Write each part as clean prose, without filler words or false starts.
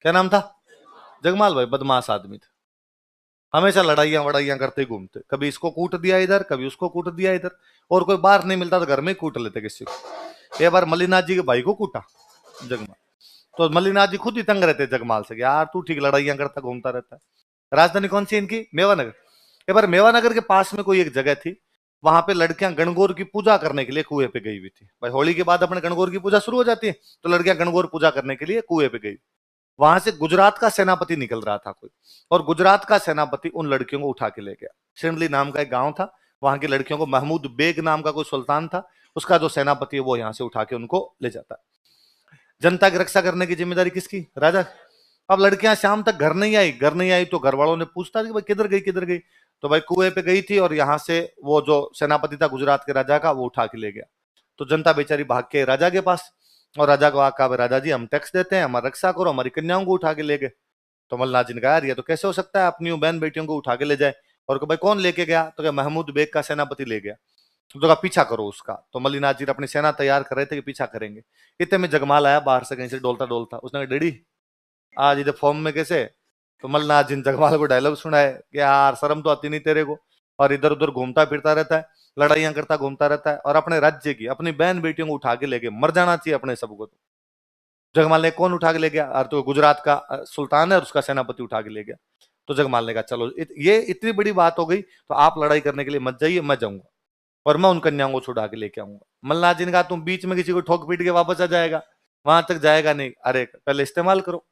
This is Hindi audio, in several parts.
क्या नाम था? जगमाल भाई बदमाश आदमी थे, हमेशा लड़ाइयां वड़ाइयां करते ही घूमते, कभी इसको कूट दिया इधर, कभी उसको कूट दिया इधर, और कोई बाहर नहीं मिलता तो घर में ही कूट लेते किसी को। एक बार मल्लीनाथ जी के भाई को कूटा जगमाल, तो मल्लीनाथ जी खुद ही तंग रहते जगमाल से, यार तू ठीक लड़ाइयां करता घूमता रहता है। राजधानी कौन सी इनकी? मेवानगर। एक बार मेवानगर के पास में कोई एक जगह थी, वहां पे लड़कियां गणगौर की पूजा करने के लिए कुएं पे गई हुई थी। भाई होली के बाद अपने गणगौर की पूजा शुरू हो जाती है, तो लड़कियां गणगौर पूजा करने के लिए कुएं पे गई। वहां से गुजरात का सेनापति निकल रहा था कोई, और गुजरात का सेनापति उन लड़कियों को उठा के ले गया। शिंदली नाम का एक गांव था, वहां की लड़कियों को महमूद बेग नाम का कोई सुल्तान था, उसका जो सेनापति है वो यहाँ से उठा के उनको ले जाता। जनता की रक्षा करने की जिम्मेदारी किसकी? राजा। अब लड़कियां शाम तक घर नहीं आई, घर नहीं आई तो घर वालों ने पूछता कि भाई किधर गई किधर गई, तो भाई कुएं पे गई थी, और यहाँ से वो जो सेनापति था गुजरात के राजा का वो उठा के ले गया। तो जनता बेचारी भाग के राजा के पास, और राजा को कहा राजा जी हम टैक्स देते हैं, हमारी रक्षा करो, हमारी कन्याओं को उठा के ले गए। तो मल्लाह जी ने कहा यार ये तो कैसे हो सकता है, अपनी बहन बेटियों को उठा के ले जाए। और भाई कौन लेके गया? तो क्या महमूद बेग का सेनापति ले गया। तो कहा पीछा करो उसका। तो मल्लीनाथ जी अपनी सेना तैयार कर रहे थे कि पीछा करेंगे, इतने में जगमाल आया बाहर से कहीं से डोलता डोलता, उसने कहा डेडी आज इधर फॉर्म में कैसे? तो मल्लीनाथ जी ने जगमाल को डायलॉग सुनाए कि यार शर्म तो आती नहीं तेरे को, और इधर उधर घूमता फिरता रहता है, लड़ाइयां करता घूमता रहता है, और अपने राज्य की अपनी बहन बेटियों को उठा के लेके मर जाना चाहिए अपने सबको। जगमाल ने कौन उठा के ले गया? और तो गुजरात का सुल्तान है और उसका सेनापति उठा के ले गया। तो जगमाल ने कहा चलो ये इतनी बड़ी बात हो गई तो आप लड़ाई करने के लिए मत जाइए, मैं जाऊंगा और मैं उन कन्याओं को छुड़ा के लेके आऊंगा। मल्लाह जी ने कहा तुम बीच में किसी को ठोक पीट के वापस आ जाएगा, वहां तक जाएगा नहीं। अरे पहले इस्तेमाल करो,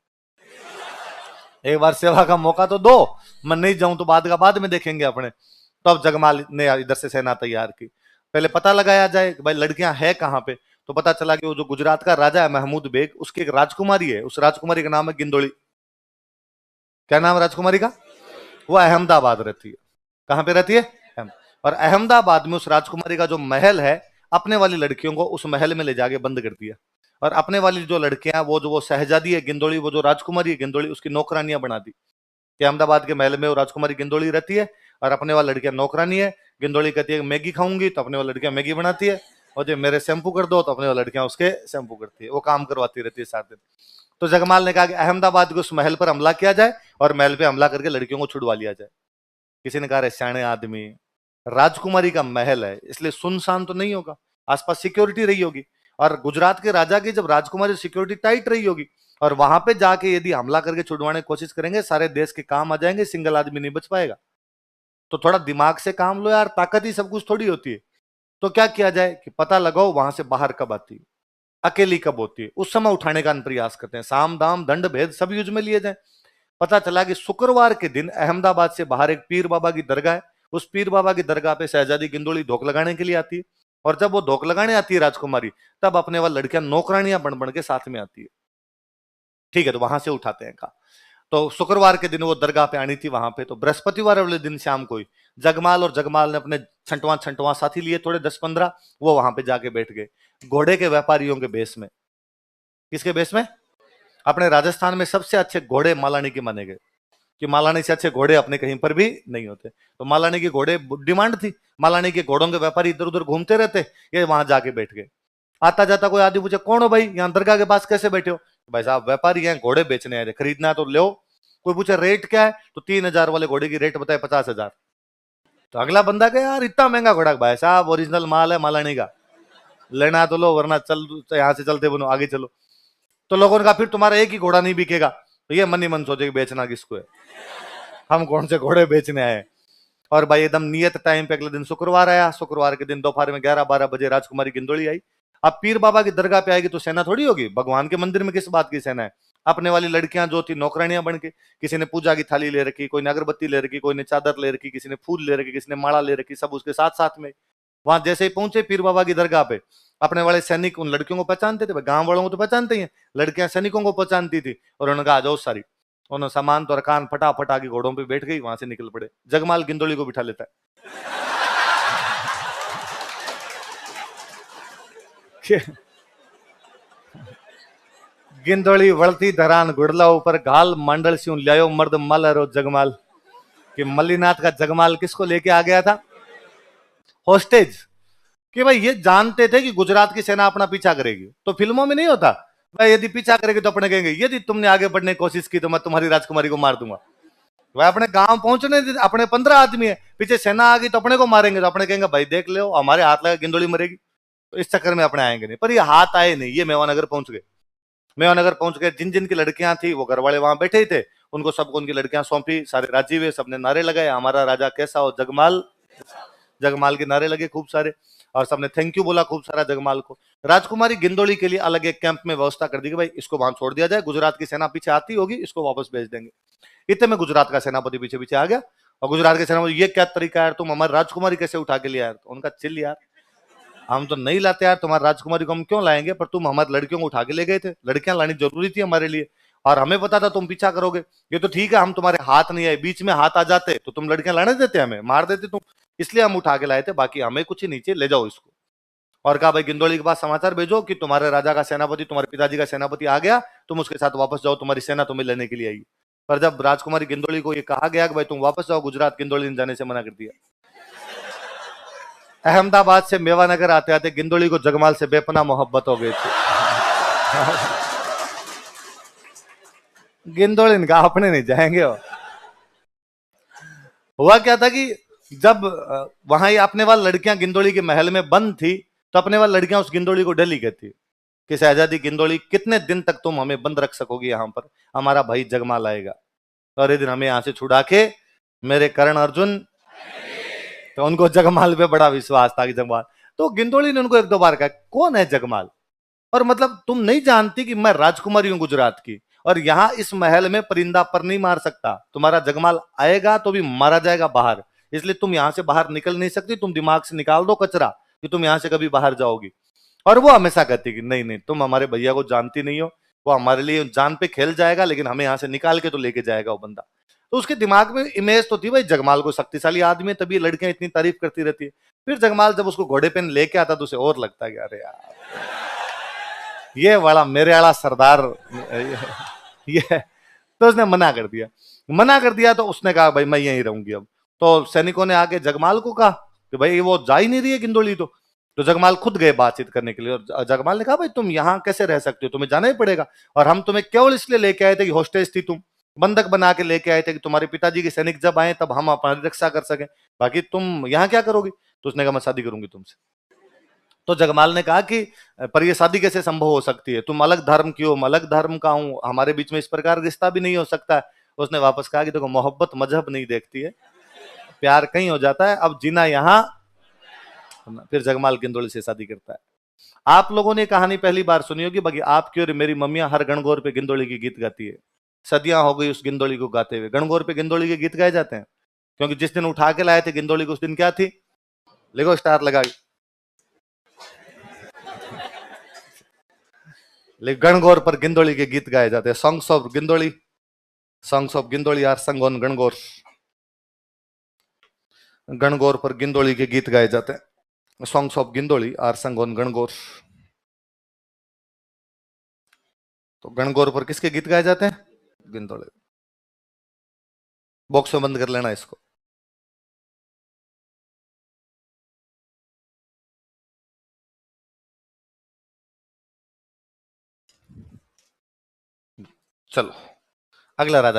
एक बार सेवा का मौका तो दो, मैं नहीं जाऊं तो बाद का बाद में देखेंगे अपने। तो अब जगमाल ने इधर से सेना तैयार की, पहले पता लगाया जाए कि भाई लड़कियां है कहाँ पे। तो पता चला कि वो जो गुजरात का राजा है महमूद बेग, उसकी एक राजकुमारी है, उस राजकुमारी का नाम है गिंदोली। क्या नाम राजकुमारी का? वो अहमदाबाद रहती है। कहां पे रहती है? और अहमदाबाद में उस राजकुमारी का जो महल है, अपने वाली लड़कियों को उस महल में ले जाके बंद कर दिया, और अपने वाली जो लड़कियां वो जो वो शहजादी है गिंदोली, वो जो राजकुमारी है गिंदोली, उसकी नौकरानियां बना दी कि अहमदाबाद के महल में वो राजकुमारी गिंदोली रहती है, और अपने वाली लड़कियां नौकरानी है। गिंदोली कहती है मैगी खाऊंगी, तो अपने वाली लड़कियां मैगी बनाती है, और जो मेरे शैम्पू कर दो, तो अपने वाली लड़कियां उसके शैम्पू करती है, वो काम करवाती रहती है 7 दिन। तो जगमाल ने कहा कि अहमदाबाद के उस महल पर हमला किया जाए, और महल पे हमला करके लड़कियों को छुड़वा लिया जाए। किसी ने कहा रे सियाने आदमी, राजकुमारी का महल है इसलिए सुनसान तो नहीं होगा, आसपास सिक्योरिटी रही होगी, और गुजरात के राजा की जब राजकुमारी सिक्योरिटी टाइट रही होगी, और वहां पे जाके यदि हमला करके छुड़वाने की कोशिश करेंगे, सारे देश के काम आ जाएंगे, सिंगल आदमी नहीं बच पाएगा। तो थोड़ा दिमाग से काम लो यार, ताकत ही सब कुछ थोड़ी होती है। तो क्या किया जाए कि पता लगाओ वहां से बाहर कब आती है, अकेली कब होती है, उस समय उठाने का प्रयास करते हैं, साम दाम दंड भेद सब यूज में लिए जाए। पता चला कि शुक्रवार के दिन अहमदाबाद से बाहर एक पीर बाबा की दरगाह है, उस पीर बाबा की दरगाह पे शहजादी गिंदोली धोख लगाने के लिए आती है, और जब वो धोख लगाने आती है राजकुमारी, तब अपने वाली लड़कियां नौकरानियां बन बन के साथ में आती है। ठीक है, तो वहां से उठाते हैं का। तो शुक्रवार के दिन वो दरगाह पे आनी थी वहां पे, तो बृहस्पतिवार वाले दिन शाम को ही जगमाल और जगमाल ने अपने छंटवा छंटवा साथी लिए थोड़े 10-15, वो वहां पे जाके बैठ गए घोड़े के व्यापारियों के बेस में। किसके बेस में? अपने राजस्थान में सबसे अच्छे घोड़े मालानी के माने गए, कि मालानी से अच्छे घोड़े अपने कहीं पर भी नहीं होते। तो मालानी के घोड़े डिमांड थी, मालानी के घोड़ों के व्यापारी इधर उधर घूमते रहते, ये वहां जाके बैठ गए। आता जाता कोई आदमी पूछे कौन हो भाई, यहाँ दरगाह के पास कैसे बैठे हो? भाई साहब व्यापारी हैं, घोड़े बेचने आए थे, खरीदना है तो लो। कोई पूछे रेट क्या है, तो 3,000 वाले घोड़े की रेट बताए 50,000। तो अगला बंदा कहे यार इतना महंगा घोड़ा? भाई साहब ओरिजिनल माल है मालानी का, लेना तो लो वरना चल यहाँ से चलते बनो आगे चलो। तो लोगों ने कहा फिर तुम्हारा एक ही घोड़ा नहीं बिकेगा। तो ये मन ही मन सोचे कि बेचना किसको है, हम कौन से घोड़े बेचने आए। और भाई एकदम नियत टाइम पे अगले दिन शुक्रवार आया, शुक्रवार के दिन दोपहर में 11-12 बजे राजकुमारी गिंदोली आई। अब पीर बाबा की दरगाह पे आएगी तो सेना थोड़ी होगी, भगवान के मंदिर में किस बात की सेना है? अपने वाली लड़कियां जो थी नौकरानियां बन के, किसी ने पूजा की थाली ले रखी, कोई ने अगरबत्ती ले रखी, कोई ने चादर ले रखी, किसी ने फूल ले रखी, किसी ने माला ले रखी, सब उसके साथ साथ में। वहां जैसे ही पहुंचे पीर बाबा की दरगाह पे, अपने वाले सैनिक उन लड़कियों को पहचानते थे, गांव वालों को तो पहचानते ही हैं, लड़कियां सैनिकों को पहचानती थी, और उन्होंने कहा आ जाओ सारी। उन्होंने सामान तो कान फटाफट आके घोड़ों पे बैठ गई, वहां से निकल पड़े। जगमाल गिंदोली को बिठा लेता है गिंदोली वळती धरान गुड़ला ऊपर घाल मंडल स्यू लियो मर्द मल रो जगमाल। कि मल्लीनाथ का जगमाल किसको लेके आ गया था? होस्टेज। कि भाई ये जानते थे कि गुजरात की सेना अपना पीछा करेगी, तो फिल्मों में नहीं होता भाई यदि पीछा करेगी तो अपने कहेंगे यदि तुमने आगे बढ़ने की कोशिश की तो मैं तुम्हारी राजकुमारी को मार दूंगा। वह अपने गांव पहुंचने अपने 15 आदमी है, पीछे सेना आ गई तो अपने को मारेंगे, तो अपने कहेंगे भाई देख लो हमारे हाथ लगा गिंदोली मरेगी। तो इस चक्कर में अपने आएंगे नहीं। पर ये हाथ आए नहीं, ये मेवानगर पहुंच गए। मेवानगर पहुंच गए, जिन जिन की लड़कियां थी वो घर वाले वहां बैठे ही थे, उनको सबको उनकी लड़कियां सौंपी, सारे राजी हुए, सबने नारे लगाए हमारा राजा कैसा हो जगमाल। जगमाल के नारे लगे खूब सारे, और सबने थैंक यू बोला खूब सारा जगमाल को। राजकुमारी गिंदोली के लिए अलग एक कैंप में व्यवस्था कर दी कि भाई इसको वहां छोड़ दिया जाए, गुजरात की सेना पीछे आती होगी इसको वापस भेज देंगे। इतने में गुजरात का सेनापति पीछे पीछे आ गया, और गुजरात के सेनापति ये क्या तरीका है, तुम हमारी राजकुमारी कैसे उठा के लिया यार। तो उनका चिल यार, हम तो नहीं लाते यार, तुम्हारी राजकुमारी को हम क्यों लाएंगे, पर तुम हमारी लड़कियों को उठा के ले गए थे, लड़कियां लानी जरूरी थी हमारे लिए, और हमें पता था तुम पीछा करोगे। ये तो ठीक है हम तुम्हारे हाथ नहीं आए, बीच में हाथ आ जाते तो तुम लड़कियां लाने देते, हमें मार देते तुम, इसलिए हम उठा के लाए थे, बाकी हमें कुछ ही नीचे ले जाओ इसको। और कहा भाई गिंदोली के पास समाचार भेजो कि तुम्हारे राजा का सेनापति, तुम्हारे पिताजी का सेनापति आ गया, तुम उसके साथ वापस जाओ, तुम्हारी सेना तुम्हें लेने के लिए आई। पर जब राजकुमारी गिंदोली को ये कहा गया कि भाई तुम वापस जाओ गुजरात, गिंदोली ने जाने से मना कर दिया। अहमदाबाद से मेवानगर आते आते गिंदोली को जगमाल से बेपना मोहब्बत हो गई थी। गिंदोली ने कहा अपने नहीं जाएंगे। हुआ क्या था कि जब वहां ये अपने वाली लड़कियां गिंदोली के महल में बंद थी, तो अपने वाली लड़कियां उस गिंदोली को डेली कहती कि शहजादी गिंदोली कितने दिन तक तुम हमें बंद रख सकोगी यहाँ पर, हमारा भाई जगमाल आएगा, और ये दिन हमें यहां से छुड़ा के मेरे कर्ण अर्जुन। तो उनको जगमाल पे बड़ा विश्वास था कि जगमाल, तो गिंदोली ने उनको एक दो बार कहा कौन है जगमाल, और मतलब तुम नहीं जानती कि मैं राजकुमारी हूं गुजरात की, और यहां इस महल में परिंदा पर नहीं मार सकता, तुम्हारा जगमाल आएगा तो भी मारा जाएगा बाहर, इसलिए तुम यहां से बाहर निकल नहीं सकती, तुम दिमाग से निकाल दो कचरा कि तुम यहां से कभी बाहर जाओगी। और वो हमेशा कहती कि नहीं नहीं तुम हमारे भैया को जानती नहीं हो, वो हमारे लिए जान पे खेल जाएगा लेकिन हमें यहां से निकाल के तो लेके जाएगा वो बंदा। तो उसके दिमाग में इमेज तो थी भाई जगमाल को शक्तिशाली आदमी है, तभी लड़कियां इतनी तारीफ करती रहती है। फिर जगमाल जब उसको घोड़े पे लेके आता तो उसे और लगता है कि अरे यार ये बड़ा मेरे वाला सरदार ये। तो उसने मना कर दिया, मना कर दिया तो उसने कहा भाई मैं यहीं रहूंगी अब। तो सैनिकों ने आके जगमाल को कहा कि भाई वो जा ही नहीं रही है गिंदोली। तो जगमाल खुद गए बातचीत करने के लिए, और जगमाल ने कहा भाई तुम यहाँ कैसे रह सकते हो, तुम्हें जाना ही पड़ेगा, और हम तुम्हें केवल इसलिए लेके आए थे कि होस्टेज थी तुम, बंधक बना के लेके आए थे कि तुम्हारे पिताजी के सैनिक जब आए तब हम अपनी रक्षा कर सके, बाकी तुम यहाँ क्या करोगी। तो उसने कहा मैं शादी करूंगी तुमसे। तो जगमाल ने कहा कि पर ये शादी कैसे संभव हो सकती है, तुम अलग धर्म की हो, मैं अलग धर्म का हूं, हमारे बीच में इस प्रकार रिश्ता भी नहीं हो सकता। उसने वापस कहा कि देखो मोहब्बत मजहब नहीं देखती है, प्यार कहीं हो जाता है, अब जीना यहाँ। फिर जगमाल गिंदोली से शादी करता है। आप लोगों ने कहानी पहली बार सुनी होगी, बाकी आपकी और मेरी मम्मियां हर गणगौर पे गिंदोली की गीत गाती है, सदियां हो गई उस गिंदोली को गाते हुए। गणगौर पे गिंदोली के गीत गाए जाते हैं क्योंकि जिस दिन उठा के लाए थे गिंदोली को उस दिन क्या थी, लेगो स्टार लगा, लेकिन गणगौर पर गिंदोली के गीत गाए जाते हैं, songs of Gindoli, songs of Gindoli are sung on Gangaur. Gangaur पर गिंदोली के गीत गाए जाते हैं, songs of Gindoli are sung on Gangaur. तो गणगौर पर किसके गीत गाए जाते हैं, गिंदोली। बॉक्स में बंद कर लेना इसको। चलो अगला राजा।